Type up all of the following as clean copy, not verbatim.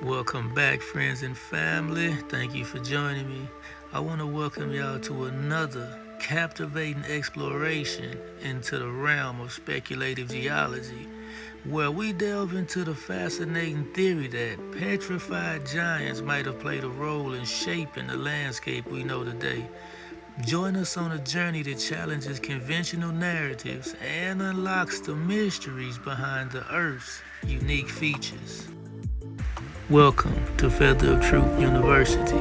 Welcome back, friends and family. Thank you for joining me. I want to welcome y'all to another captivating exploration into the realm of speculative geology, where we delve into the fascinating theory that petrified giants might have played a role in shaping the landscape we know today. Join us on a journey that challenges conventional narratives and unlocks the mysteries behind the Earth's unique features. Welcome to Feather of Truth University.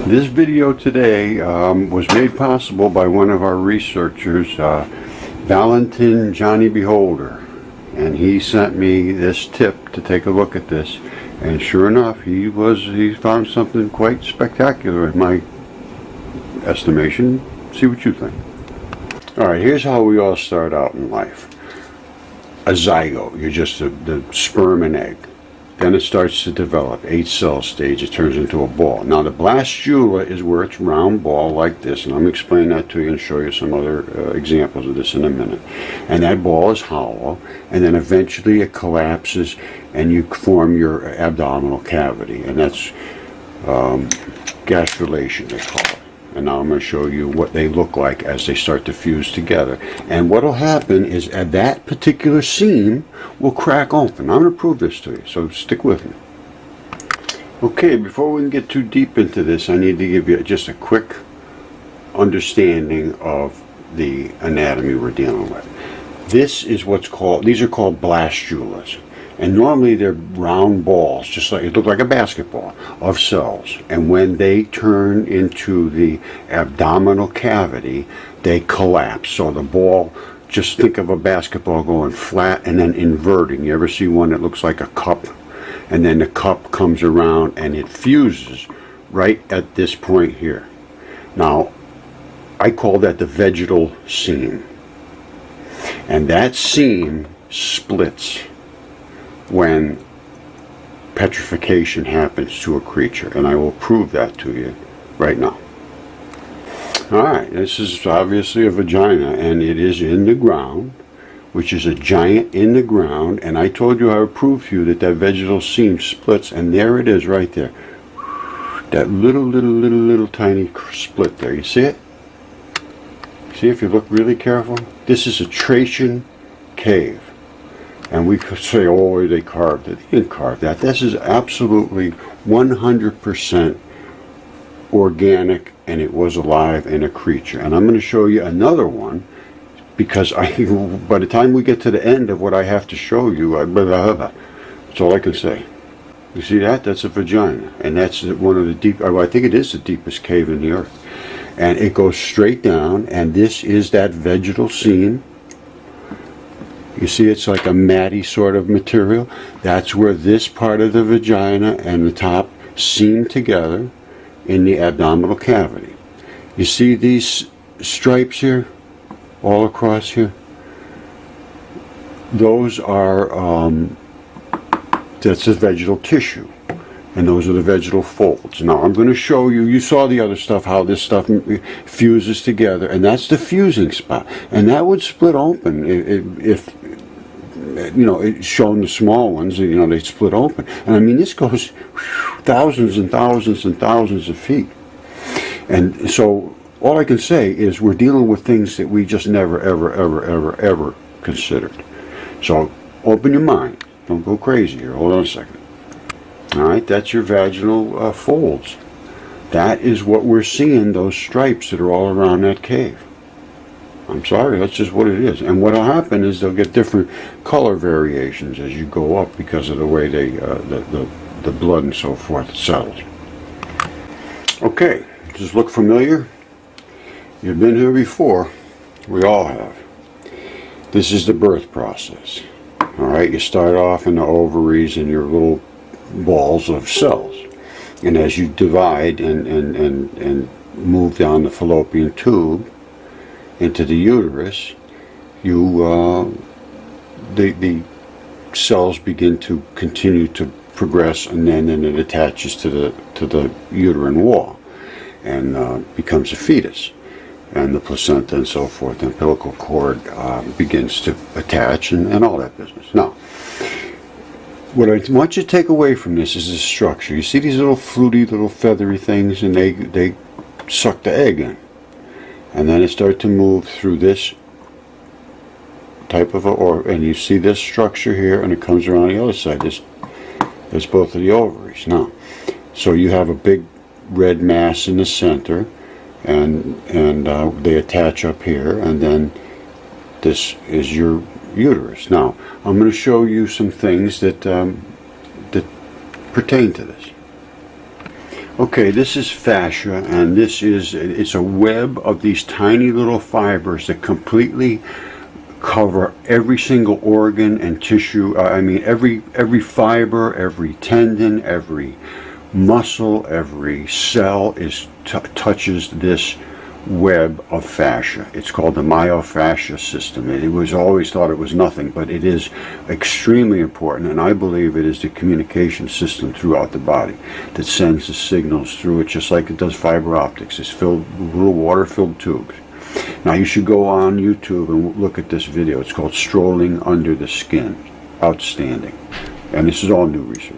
This video today was made possible by one of our researchers, Valentin Johnny Beholder, and he sent me this tip to take a look at this, and sure enough he found something quite spectacular in my estimation. See what you think. Alright, here's how we all start out in life. A zygote, you're just the sperm and egg. Then it starts to develop, 8-cell stage, it turns into a ball. Now the blastula is where it's round ball like this, and I'm going to explain that to you and show you some other examples of this in a minute. And that ball is hollow, and then eventually it collapses and you form your abdominal cavity, and that's gastrulation they call it. And now I'm going to show you what they look like as they start to fuse together. And what will happen is at that particular seam will crack open. I'm going to prove this to you, so stick with me. Okay, before we can get too deep into this, I need to give you just a quick understanding of the anatomy we're dealing with. This is these are called blastulas. And normally they're round balls, just like it look like a basketball, of cells. And when they turn into the abdominal cavity, they collapse. So the ball, just think of a basketball going flat and then inverting. You ever see one that looks like a cup? And then the cup comes around and it fuses right at this point here. Now, I call that the vegetal seam. And that seam splits when petrification happens to a creature, and I will prove that to you right now. Alright, this is obviously a vagina, and it is in the ground, which is a giant in the ground, and I told you I would prove to you that vegetal seam splits, and there it is right there. That little tiny split there. You see it? See if you look really careful? This is a Tracian cave. And we could say, oh, they carved it. They didn't carve that. This is absolutely 100% organic, and it was alive and a creature. And I'm going to show you another one, because by the time we get to the end of what I have to show you, that's all I can say. You see that? That's a vagina. And that's one of the deep, I think it is the deepest cave in the earth. And it goes straight down, and this is that vegetal seam. You see, it's like a matty sort of material. That's where this part of the vagina and the top seam together in the abdominal cavity. You see these stripes here, all across here? Those are, that's the vegetal tissue. And those are the vegetal folds. Now I'm going to show you, you saw the other stuff, how this stuff fuses together, and that's the fusing spot. And that would split open if you know, it's shown the small ones, you know, they split open. And I mean, this goes thousands and thousands and thousands of feet. And so all I can say is we're dealing with things that we just never, ever considered. So open your mind. Don't go crazy here. Hold on a second. Alright, that's your vaginal folds. That is what we're seeing, those stripes that are all around that cave. I'm sorry, that's just what it is. And what will happen is they'll get different color variations as you go up because of the way they, the blood and so forth settles. Okay, does this look familiar? You've been here before. We all have. This is the birth process. Alright, you start off in the ovaries and your little balls of cells. And as you divide and move down the fallopian tube into the uterus, the cells begin to continue to progress, and then it attaches to the uterine wall and becomes a fetus. and the placenta and so forth, and umbilical cord begins to attach and all that business. Now, what I want you to take away from this is the structure. You see these little fluty, little feathery things, and they suck the egg in. And then it starts to move through this type of and you see this structure here, and it comes around the other side. There's both of the ovaries. Now, so you have a big red mass in the center, and they attach up here, and then this is your uterus. Now, I'm going to show you some things that pertain to this. Okay, this is fascia, and it's a web of these tiny little fibers that completely cover every single organ and tissue. Every fiber, every tendon, every muscle, every cell touches this web of fascia. It's called the myofascial system. It was always thought it was nothing, but it is extremely important, and I believe it is the communication system throughout the body that sends the signals through it, just like it does fiber optics. It's filled with little water-filled tubes. Now, you should go on YouTube and look at this video. It's called Strolling Under the Skin. Outstanding. And this is all new research.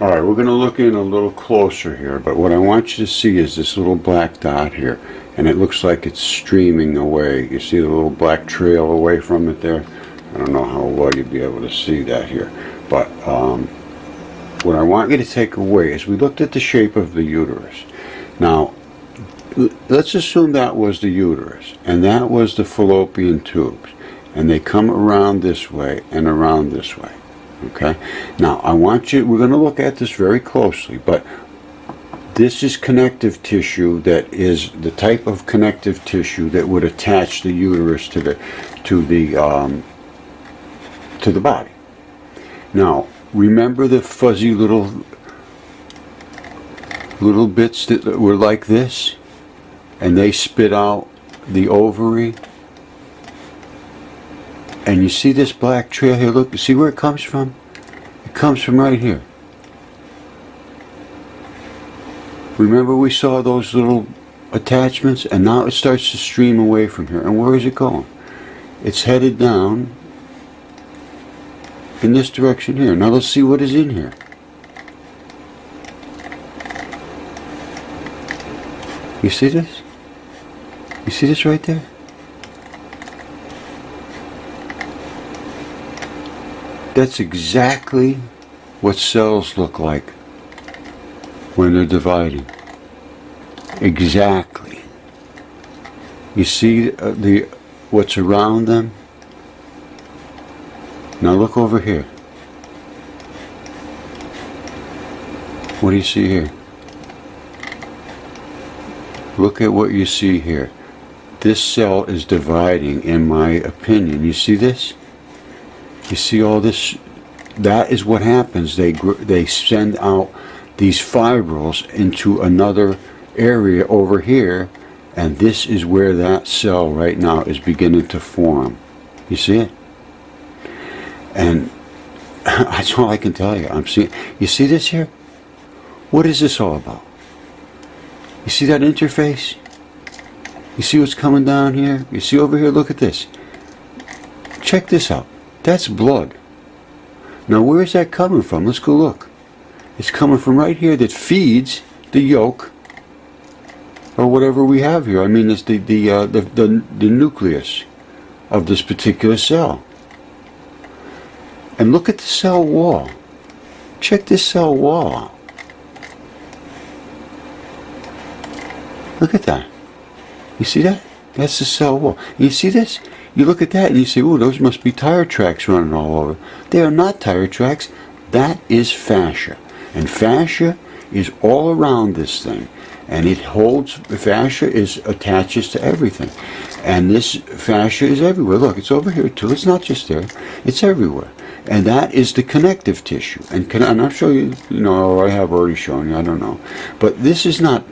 All right, we're going to look in a little closer here, but what I want you to see is this little black dot here, and it looks like it's streaming away. You see the little black trail away from it there? I don't know how well you'd be able to see that here, but what I want you to take away is we looked at the shape of the uterus. Now, let's assume that was the uterus, and that was the fallopian tubes, and they come around this way and around this way. Okay, now we're going to look at this very closely, but this is connective tissue that is the type of connective tissue that would attach the uterus to the body. Now, remember the fuzzy little bits that were like this, and they spit out the ovary? And you see this black trail here? Look, see where it comes from? It comes from right here. Remember we saw those little attachments? And now it starts to stream away from here. And where is it going? It's headed down in this direction here. Now let's see what is in here. You see this? You see this right there? That's exactly what cells look like when they're dividing. Exactly. You see what's around them? Now look over here. What do you see here? Look at what you see here. This cell is dividing, in my opinion. You see this? You see all this? That is what happens. They send out these fibrils into another area over here, and this is where that cell right now is beginning to form. You see it? And that's all I can tell you. You see this here? What is this all about? You see that interface? You see what's coming down here? You see over here? Look at this. Check this out. That's blood. Now where is that coming from? Let's go look. It's coming from right here that feeds the yolk, or whatever we have here. I mean, it's the nucleus of this particular cell. And look at the cell wall. Check this cell wall out. Look at that. You see that? That's the cell wall. And you see this? You look at that and you say, "Ooh, those must be tire tracks running all over." They are not tire tracks. That is fascia. And fascia is all around this thing. And it holds, fascia attaches to everything. And this fascia is everywhere. Look, it's over here too. It's not just there. It's everywhere. And that is the connective tissue. And I'll show you, or I have already shown you, I don't know. But this is not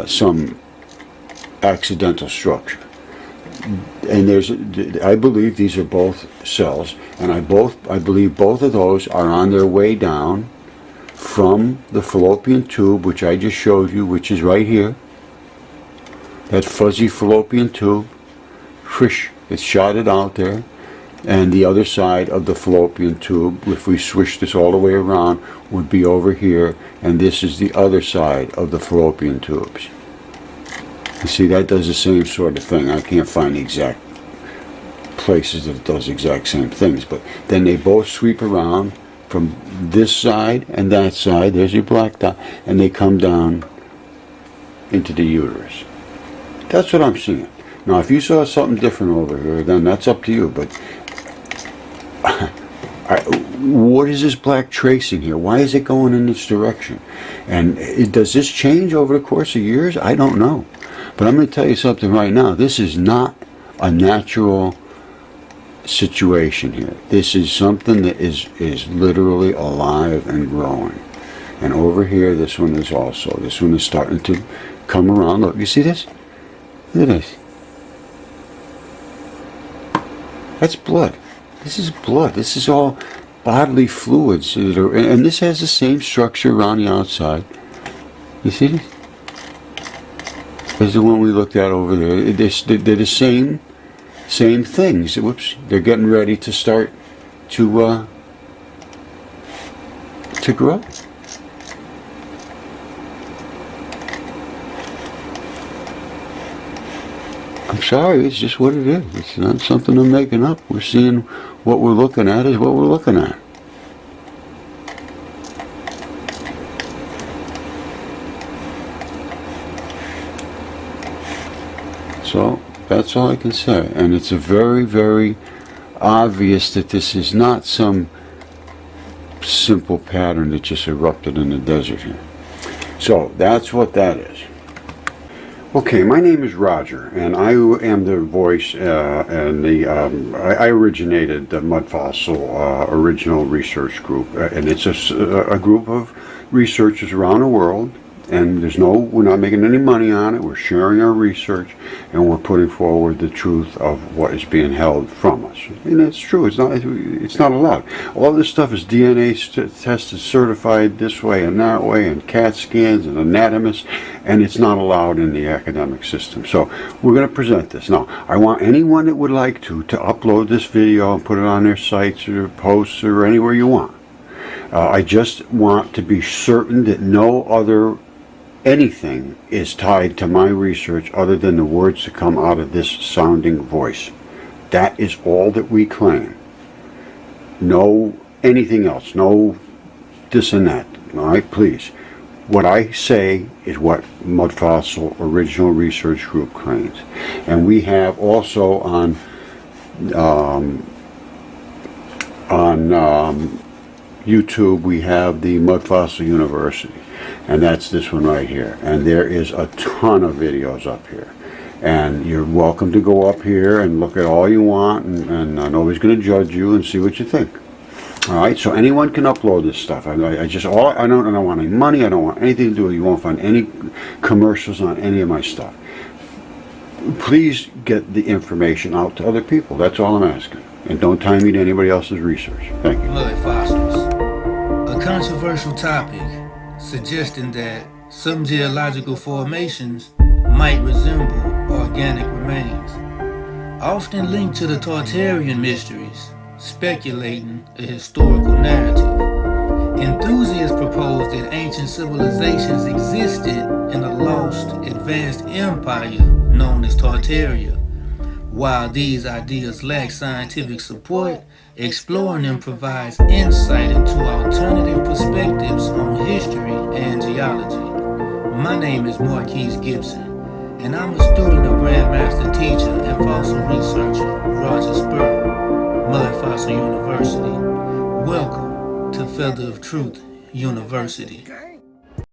some accidental structure. And I believe these are both cells, and I believe both of those are on their way down from the fallopian tube, which I just showed you, which is right here. that fuzzy fallopian tube, fish, it's shotted out there, and the other side of the fallopian tube, if we swish this all the way around, would be over here, and this is the other side of the fallopian tubes. You see, that does the same sort of thing. I can't find the exact places that it does the exact same things, but then they both sweep around from this side and that side. There's your black dot, and they come down into the uterus. That's what I'm seeing. Now, if you saw something different over here, then that's up to you, but what is this black tracing here? Why is it going in this direction? And does this change over the course of years? I don't know. But I'm going to tell you something right now. This is not a natural situation here. This is something that is literally alive and growing. And over here, this one is starting to come around. Look, you see this? Look at this. That's blood. This is blood. This is all bodily fluids. And this has the same structure around the outside. You see this? As the one we looked at over there. They're the same things. Whoops. They're getting ready to start to grow. I'm sorry, it's just what it is. It's not something I'm making up. We're seeing what we're looking at is what we're looking at. So that's all I can say. And it's a very, very obvious that this is not some simple pattern that just erupted in the desert here. So that's what that is. Okay, my name is Roger, and I am the voice I originated the Mud Fossil Original Research Group, and it's a group of researchers around the world, and we're not making any money on it. We're sharing our research, and we're putting forward the truth of what is being held from us. And it's true. It's not allowed. All this stuff is DNA tested, certified this way and that way, and CAT scans and anatomists, and it's not allowed in the academic system. So we're going to present this. Now, I want anyone that would like to upload this video and put it on their sites or posts or anywhere you want. I just want to be certain that no other anything is tied to my research other than the words that come out of this sounding voice. That is all that we claim. No anything else. No this and that. All right, please. What I say is what Mud Fossil Original Research Group claims. And we have also on YouTube, we have the Mud Fossil University. And that's this one right here. And there is a ton of videos up here. And you're welcome to go up here and look at all you want, and nobody's going to judge you and see what you think. All right, so anyone can upload this stuff. I don't want any money. I don't want anything to do with it. You won't find any commercials on any of my stuff. Please get the information out to other people. That's all I'm asking. And don't tie me to anybody else's research. Thank you. Mud fossils. A controversial topic suggesting that some geological formations might resemble organic remains, often linked to the Tartarian mysteries, speculating a historical narrative. Enthusiasts propose that ancient civilizations existed in a lost, advanced empire known as Tartaria. While these ideas lack scientific support, exploring them provides insight into alternative perspectives on history and geology. My name is Marquise Gibson, and I'm a student of Grandmaster Teacher and Fossil Researcher Roger Spur, Mud Fossil University. Welcome to Feather of Truth University.